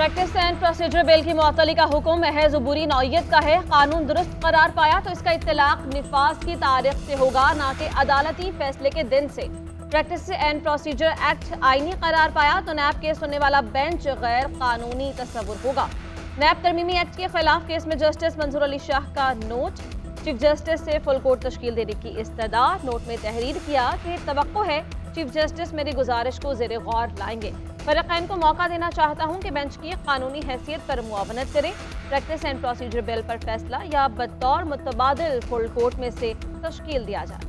Practice and procedure bill की मुअत्तली का हुक्म महज बुरी नौयत का है। कानून दुरुस्त करार पाया तो इसका इत्तलाक निफाज की तारीख से होगा, ना कि अदालती फैसले के दिन से। प्रैक्टिस एंड प्रोसीजर एक्ट आईनी करार पाया तो नैब केस सुनने वाला बेंच गैर कानूनी तस्वुर होगा। नैब तरमीमी एक्ट के खिलाफ केस में जस्टिस मंजूर अली शाह का नोट, चीफ जस्टिस से फुल कोर्ट तश्कील देने की इस्तदा। नोट में तहरीर किया कि तवक्को है चीफ जस्टिस मेरी गुजारिश को ज़ेरे गौर लाएंगे। फरीक़ैन को मौका देना चाहता हूं कि बेंच की कानूनी हैसियत पर मुआवनत करें। प्रैक्टिस एंड प्रोसीजर बिल पर फैसला या बतौर मुतबादिल फुल कोर्ट में से तश्कील दिया जाए।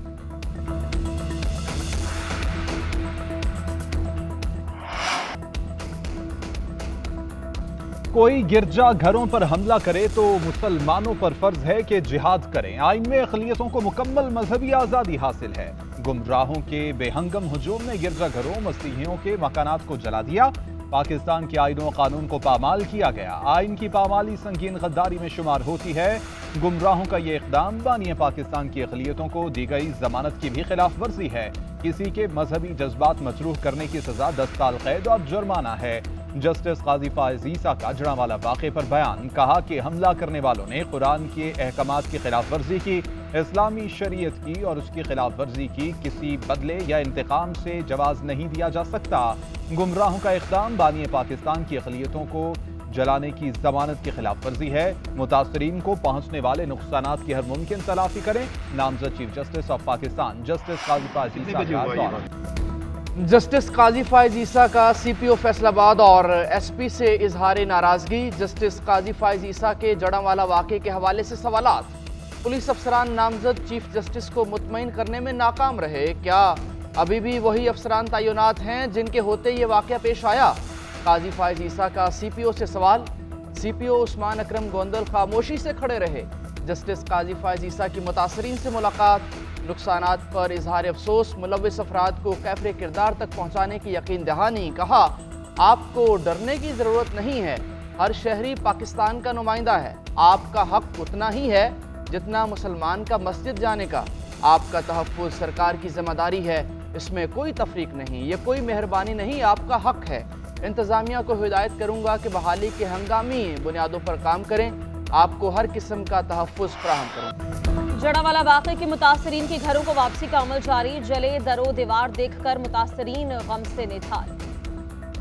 कोई गिरजा घरों पर हमला करे तो मुसलमानों पर फर्ज है कि जिहाद करें। आइन में अक़लियतों को मुकम्मल मजहबी आज़ादी हासिल है। गुमराहों के बेहंगम हुजूम ने गिरजा घरों मसीहियों के मकानात को जला दिया। पाकिस्तान के आइन व कानून को पामाल किया गया। आइन की पामाली संगीन गद्दारी में शुमार होती है। गुमराहों का ये इक़दाम बानी पाकिस्तान की अक़लियतों को दी गई जमानत की भी खिलाफ वर्जी है। किसी के मजहबी जज्बात मजरूह करने की सजा 10 साल कैद और जुर्माना है। जस्टिस काजी फायज़ ईसा का जड़ांवाला वाक़े पर बयान, कहा कि हमला करने वालों ने कुरान के अहकामात की खिलाफ वर्जी की, इस्लामी शरीयत की और उसकी खिलाफ वर्जी की। किसी बदले या इंतकाम से जवाज नहीं दिया जा सकता। गुमराहों का इक़दाम बानी पाकिस्तान की अक़लियतों को जलाने की जमानत की खिलाफ वर्जी है। मुतासरीन को पहुंचने वाले नुकसानात की हर मुमकिन तलाफी करें। नामजद chief justice of Pakistan justice Qazi Faez Isa का दौरा। जस्टिस काजी फायज़ ईसा का CPO फैसलाबाद और SP से इजहार नाराजगी। जस्टिस काजी फायज़ ईसा के जड़ांवाला वाक़े के हवाले से सवालात। पुलिस अफसरान नामजद चीफ जस्टिस को मुतमईन करने में नाकाम रहे। क्या अभी भी वही अफसरान तैनात हैं जिनके होते ये वाक़या पेश आया? काजी फायज़ ईसा का CPO से सवाल। CPO उस्मान अकरम गोंदल खामोशी से खड़े रहे। जस्टिस काजी फायज़ ईसा की मुतासरीन से मुलाकात, नुकसानात पर इजहार अफसोस, मुलव्विस अफराद को कैफरे किरदार तक पहुँचाने की यकीन दहानी। कहा आपको डरने की ज़रूरत नहीं है, हर शहरी पाकिस्तान का नुमाइंदा है। आपका हक उतना ही है जितना मुसलमान का मस्जिद जाने का। आपका तहफ़्फ़ुज़ सरकार की जिम्मेदारी है, इसमें कोई तफरीक नहीं, ये कोई मेहरबानी नहीं, आपका हक है। इंतज़ामिया को हिदायत करूँगा कि बहाली के हंगामी बुनियादों पर काम करें। आपको हर किस्म का तहफ़्फ़ुज़ फराहम करूँ। जड़ांवाला वाक़े की मुतासरीन के घरों को वापसी का अमल जारी। जले दरो दीवार देखकर मुतासरीन गम से निठार।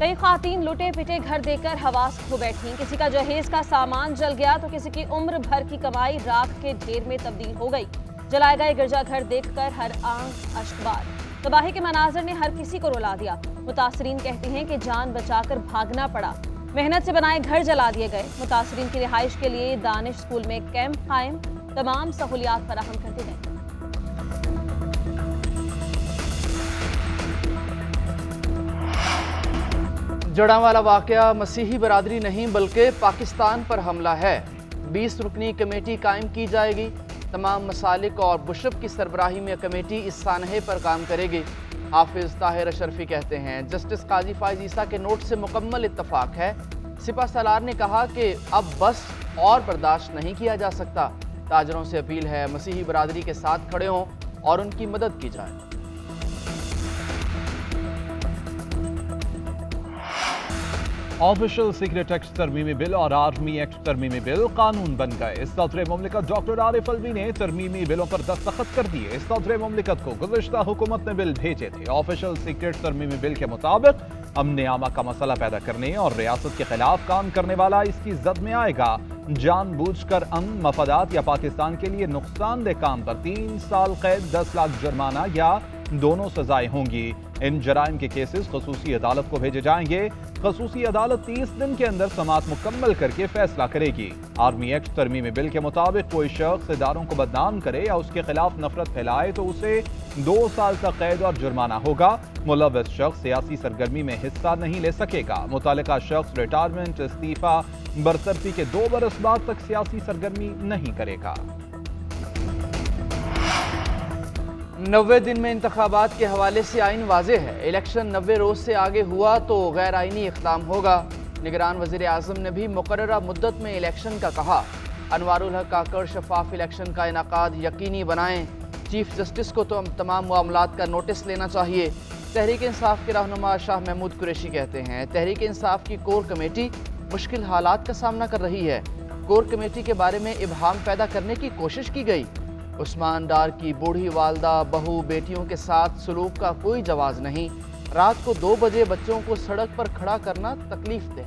कई खातीन लुटे पिटे घर देकर हवास खो बैठी। किसी का जहेज का सामान जल गया तो किसी की उम्र भर की कमाई राख के ढेर में तब्दील हो गई। जलाए गए गिरजाघर देखकर हर आंख अश्कबार। तबाही के मनाजर ने हर किसी को रुला दिया। मुतासरीन कहती हैं कि जान बचाकर भागना पड़ा। मेहनत से बनाए घर जला दिए गए। मुतासरीन की रिहाइश के लिए दानिश स्कूल में कैंप कायम, तमाम सहूलियात फराहम कर दी गई। जड़ांवाला वाक़या मसीही बरादरी नहीं बल्कि पाकिस्तान पर हमला है। 20 रुकनी कमेटी कायम की जाएगी। तमाम मसालिक और बुशप की सरबराही में कमेटी इस सानहे पर काम करेगी। हाफिज ताहिर अशरफी कहते हैं जस्टिस काजी फायज़ ईसा के नोट से मुकम्मल इत्तफाक है। सिपा सालार ने कहा कि अब बस और बर्दाश्त नहीं किया जा सकता। ताजरों से अपील है मसीही बरादरी के साथ खड़े हों और उनकी मदद की जाए। ऑफिशियल सीक्रेट एक्ट तरमीमी बिल और आर्मी एक्ट तरमीमी बिल कानून बन गए। सदर मुमलिकत डॉक्टर आरिफ अलवी ने तरमीमी बिलों पर दस्तखत कर दिए। सदर मुमलिकत को गुज़िश्ता हुकूमत ने बिल भेजे थे। ऑफिशियल सीक्रेट तरमीमी बिल के मुताबिक अमन आमा का मसला पैदा करने और रियासत के खिलाफ काम करने वाला इसकी जद में आएगा। जानबूझकर अमन मफादात या पाकिस्तान के लिए नुकसानदेह काम पर 3 साल कैद, 10 लाख जुर्माना या दोनों सजाएं होंगी। इन जराइम के केसेस खसूसी अदालत को भेजे जाएंगे। खसूसी अदालत 30 दिन के अंदर समाअत मुकम्मल करके फैसला करेगी। आर्मी एक्ट तरमीमी बिल के मुताबिक कोई शख्स इदारों को बदनाम करे या उसके खिलाफ नफरत फैलाए तो उसे 2 साल तक कैद और जुर्माना होगा। मुलव्वस शख्स सियासी सरगर्मी में हिस्सा नहीं ले सकेगा। मुतालिका शख्स रिटायरमेंट, इस्तीफा, बरतरफी के 2 बरस बाद तक सियासी सरगर्मी नहीं करेगा। 90 दिन में इंतखाबात के हवाले से आइन वाज़े है। इलेक्शन 90 रोज से आगे हुआ तो गैर आइनी इक़दाम होगा। निगरान वज़ीर आज़म ने भी मुकर्ररा मुद्दत में इलेक्शन का कहा। अनवारुल हक काकड़ शफाफ इलेक्शन का इनाकाद यकीनी बनाएं। चीफ जस्टिस को तो तमाम मामलात का नोटिस लेना चाहिए। तहरीक इंसाफ के रहनुमा शाह महमूद कुरैशी कहते हैं तहरीक इंसाफ की कोर कमेटी मुश्किल हालात का सामना कर रही है। कोर कमेटी के बारे में इबहाम पैदा करने की कोशिश की गई। उस्मान डार की बूढ़ी वालदा बहू बेटियों के साथ सलूक का कोई जवाज नहीं। रात को 2 बजे बच्चों को सड़क पर खड़ा करना तकलीफ दे।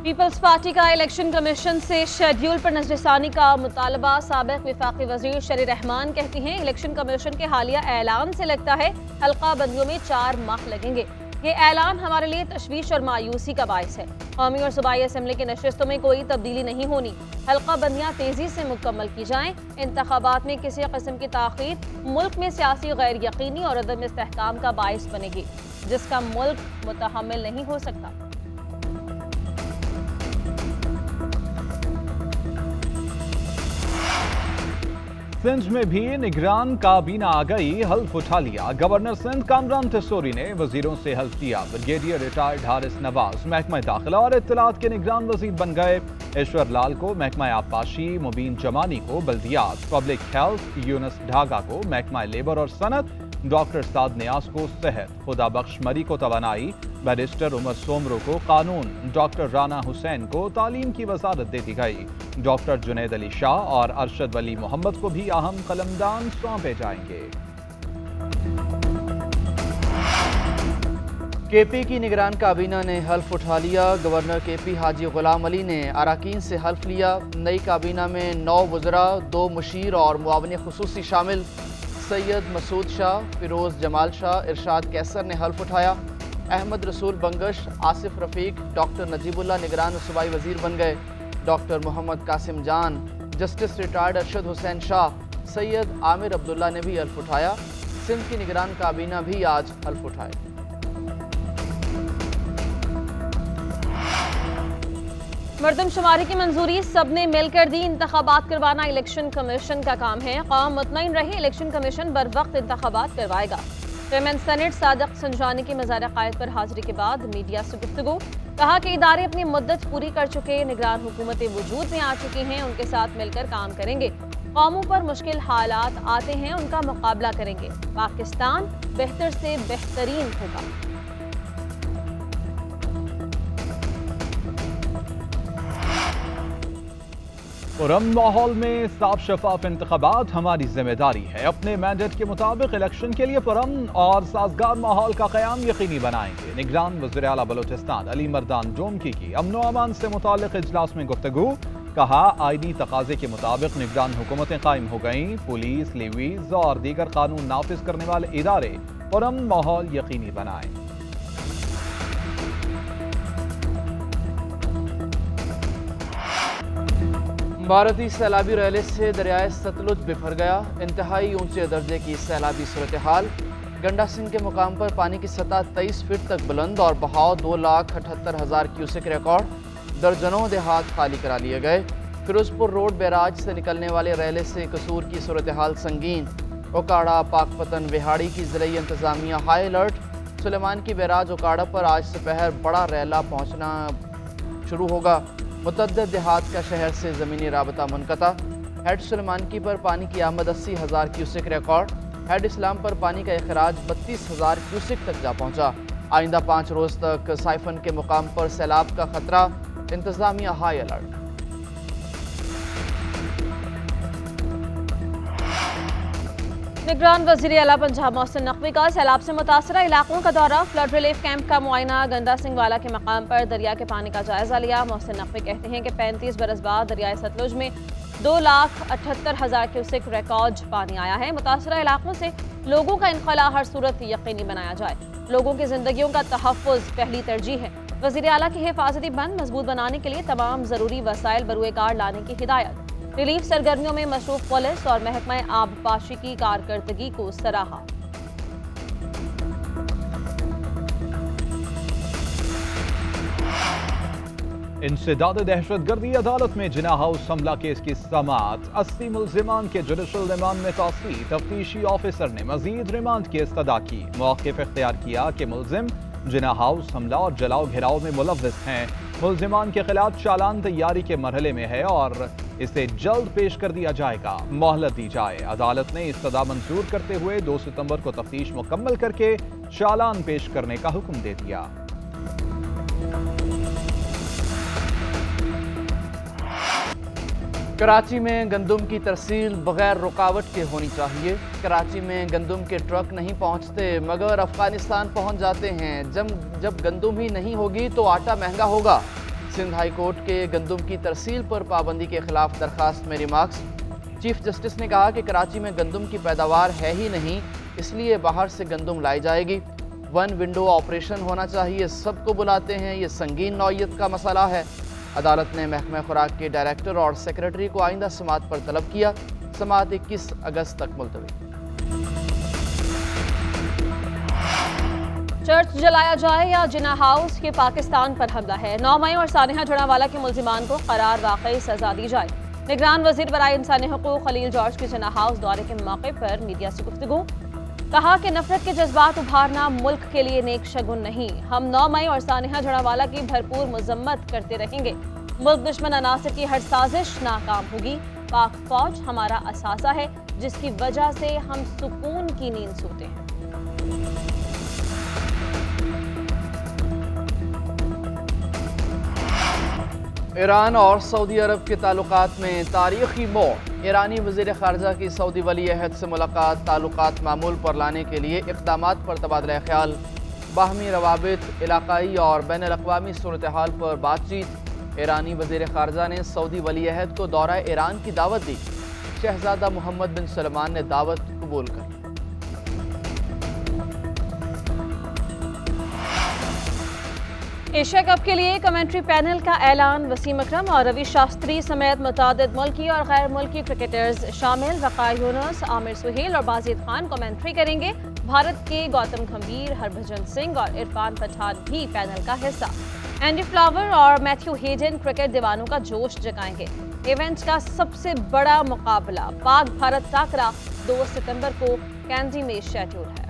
पीपल्स पार्टी का इलेक्शन कमीशन से शेड्यूल पर नजरसानी का मुतालबा। साबिक वफाकी वजीर शरी रहमान कहती हैं इलेक्शन कमीशन के हालिया ऐलान से लगता है हल्का बंदियों में 4 माह लगेंगे। ये ऐलान हमारे लिए तशवीश और मायूसी का बायस है। कौमी और सूबाई असम्बली की नशिस्तों में कोई तब्दीली नहीं होनी। हल्का बंदियाँ तेजी से मुकम्मल की जाएं। इंतखाबात में किसी किस्म की ताखीर मुल्क में सियासी गैर यकीनी और अदम इस्तेहकाम का बायस बनेगी, जिसका मुल्क मुतहम्मिल नहीं हो सकता। सिंध में भी निगरान काबीना आ गई, हल्फ उठा लिया। गवर्नर सिंध कामरान तसूरी ने वजीरों से हल्फ लिया। ब्रिगेडियर रिटायर्ड हारिस नवाज महकमा दाखिला और इत्तलात के निगरान वजीर बन गए। ईश्वर लाल को महकमा आबपाशी, मुबीन जमानी को बल्दियात, पब्लिक हेल्थ यूनुस ढागा को महकमा लेबर और सनत, डॉक्टर साद नियाज को सेहत, खुदा बख्श मरी को तवानाई, बैरिस्टर उमर सोमरो को कानून, डॉक्टर राना हुसैन को तालीम की वजारत दे दी गई। डॉक्टर जुनैद अली शाह और अरशद वली मोहम्मद को भी अहम कलमदान सौंपे जाएंगे। केपी की निगरान काबीना ने हल्फ उठा लिया। गवर्नर केपी हाजी गुलाम अली ने अराकीन से हल्फ लिया। नई काबीना में 9 वज़रा, 2 मुशीर और मुआविन खुसूसी शामिल। सैयद मसूद शाह, फिरोज जमाल शाह, इरशाद कैसर ने हल्फ उठाया। अहमद रसूल बंगश, आसिफ रफीक, डॉक्टर नजीबुल्लाह निगरान सूबाई वजीर बन गए। डॉक्टर मोहम्मद कासिम जान, जस्टिस रिटायर्ड अरशद हुसैन शाह, सैयद आमिर अब्दुल्ला ने भी हल्फ उठाया। सिंध की निगरान काबीना भी आज हल्फ उठाए। मरदमशुमारी की मंजूरी सबने मिलकर दी। इंतखाबात करवाना इलेक्शन कमीशन का काम है। कौम मुतमईन रहे, इलेक्शन कमीशन बर वक्त इंतखाबात करवाएगा। चेयरमैन सेनेट सादिक संजानी की मज़ार क़ायद पर हाजिरी के बाद मीडिया से गुफ्तगू। कहा कि इदारे अपनी मुद्दत पूरी कर चुके, निगरान हुकूमतें वजूद में आ चुकी हैं, उनके साथ मिलकर काम करेंगे। कौमों पर मुश्किल हालात आते हैं, उनका मुकाबला करेंगे। पाकिस्तान बेहतर से बेहतरीन होगा। पुरअमन माहौल में साफ शफाफ इंतखाबात हमारी जिम्मेदारी है। अपने मैंडेट के मुताबिक इलेक्शन के लिए पुरअमन और साजगार माहौल का क़याम यकीनी बनाएंगे। निगरान वज़ीर आला बलोचिस्तान अली मर्दान डोमकी की अमन व अमान से मुताल्लिक़ इजलास में गुफ्तगू। कहा आईनी तकाजे के मुताबिक निगरान हुकूमतें कायम हो गईं। पुलिस, लेवीज और दीगर कानून नाफिज करने वाले इदारे पुरअमन माहौल यकीनी बनाएं। भारतीय सैलाबी रैली से दरियाए सतलुज बिफर गया। इंतहाई ऊंचे दर्जे की सैलाबी सूरत हाल। गंडा सिंह के मुकाम पर पानी की सतह 23 फीट तक बुलंद और बहाव 2,78,000 क्यूसेक रिकॉर्ड। दर्जनों देहात खाली करा लिए गए। फिरोजपुर रोड बैराज से निकलने वाले रैले से कसूर की सूरत हाल संगीन। ओकाड़ा, पाकपतन, विहाड़ी की ज़िले इंतज़ामिया हाई अलर्ट। सुलेमान की बैराज ओकाड़ा पर आज दोपहर बड़ा रैला पहुँचना शुरू होगा। मुतअद्दिद देहात का शहर से ज़मीनी राबता मुनक़ता। हेड सुलेमानकी पर पानी की आमद 80,000 क्यूसेक रिकॉर्ड। हेड इस्लाम पर पानी का अखराज 32,000 क्यूसेक तक जा पहुँचा। आइंदा 5 रोज़ तक साइफन के मुकाम पर सैलाब का खतरा। इंतज़ामिया हाई अलर्ट। निगरान वज़ीर आला पंजाब मोहसिन नकवी का सैलाब से मुतासरा इलाकों का दौरा। फ्लड रिलीफ कैंप का मुआयना। गंडा सिंह वाला के मकाम पर दरिया के पानी का जायजा लिया। मोहसिन नकवी कहते हैं कि 35 बरस बाद दरियाए सतलुज में 2,78,000 क्यूसेक रिकॉर्ड पानी आया है। मुतासरा इलाकों से लोगों का इनखला हर सूरत यकीनी बनाया जाए। लोगों की जिंदगियों का तहफ़्फ़ुज़ पहली तरजीह है। वज़ीर आला की हिफाजती बंद मजबूत बनाने के लिए तमाम ज़रूरी वसाइल बरूए कार लाने की हिदायत। रिलीफ सरगर्मियों में मशरूफ पुलिस और महकमा आबपाशी की कारकर्दगी को सराहा। इंसदाद दहशतगर्दी अदालत में जिना हाउस हमला केस की समाअत। 80 मुल्जिमान के जुडिशल रिमांड में तौसीह। तफ्तीशी ऑफिसर ने मजीद रिमांड की इस्तदा की। मौक़िफ़ इख्तियार किया कि मुल्जिम जिना हाउस हमला और जलाओ घिराव में मुलव्विस हैं। मुल्जिमान के खिलाफ चालान तैयारी के मरहले में है और इसे जल्द पेश कर दिया जाएगा। मोहलत दी जाए। अदालत ने इस्तदा मंजूर करते हुए 2 सितंबर को तफ्तीश मुकम्मल करके चालान पेश करने का हुक्म दे दिया। कराची में गंदम की तरसील बगैर रुकावट के होनी चाहिए। कराची में गंदम के ट्रक नहीं पहुंचते मगर अफगानिस्तान पहुंच जाते हैं। जब गंदम ही नहीं होगी तो आटा महंगा होगा। सिंध हाई कोर्ट के गंदम की तरसील पर पाबंदी के खिलाफ दरखास्त में रिमार्क्स। चीफ जस्टिस ने कहा कि कराची में गंदम की पैदावार है ही नहीं, इसलिए बाहर से गंदम लाई जाएगी। वन विंडो ऑपरेशन होना चाहिए, सबको बुलाते हैं, ये संगीन नौइयत का मसला है। अदालत ने महकमा खुराक के डायरेक्टर और सेक्रेटरी को आइंदा समाअत पर तलब किया। समाअत 21 अगस्त तक मुलतवी। चर्च जलाया जाए या जिना हाउस, के पाकिस्तान पर हमला है। 9 मई और सानिहा जड़ावाला के मुल्जिमान को करार वाकई सजा दी जाए। निगरान वजीर बराए इंसानी हुकूक खलील जॉर्ज के जिना हाउस दौरे के मौके पर मीडिया से गुफ्तगू। कहा कि नफरत के जज्बात उभारना मुल्क के लिए नेक शगुन नहीं। हम 9 मई और सानिहा जड़ावाला की भरपूर मजम्मत करते रहेंगे। मुल्क दुश्मन अनासर की हर साजिश नाकाम होगी। पाक फौज हमारा असासा है, जिसकी वजह से हम सुकून की नींद सोते हैं। ईरान और सऊदी अरब के ताल्लुकात में तारीखी मोड़। ईरानी वज़ीर ख़ारजा की सऊदी वली अहद से मुलाकात ताल्लुकात मामूल पर लाने के लिए इक़दामात पर तबादला ख्याल। बाहमी रवाबित, इलाकाई और बैनुल अक़वामी सूरत हाल पर बातचीत। ईरानी वज़ीर ख़ारजा ने सऊदी वली अहद को दौरा ईरान की दावत दी। शहज़ादा मोहम्मद बिन सलमान ने दावत कबूल कर। एशिया कप के लिए कमेंट्री पैनल का ऐलान। वसीम अकरम और रवि शास्त्री समेत मुतादिद मुल्की और गैर मुल्की क्रिकेटर्स शामिल। वक़ार यूनुस, आमिर सुहेल और बाजिद खान कमेंट्री करेंगे। भारत के गौतम गंभीर, हरभजन सिंह और इरफान पठान भी पैनल का हिस्सा। एंडी फ्लावर और मैथ्यू हेडन क्रिकेट दीवानों का जोश जगाएंगे। इवेंट का सबसे बड़ा मुकाबला पाक भारत टाकरा 2 सितंबर को कैंडी में शेड्यूल है।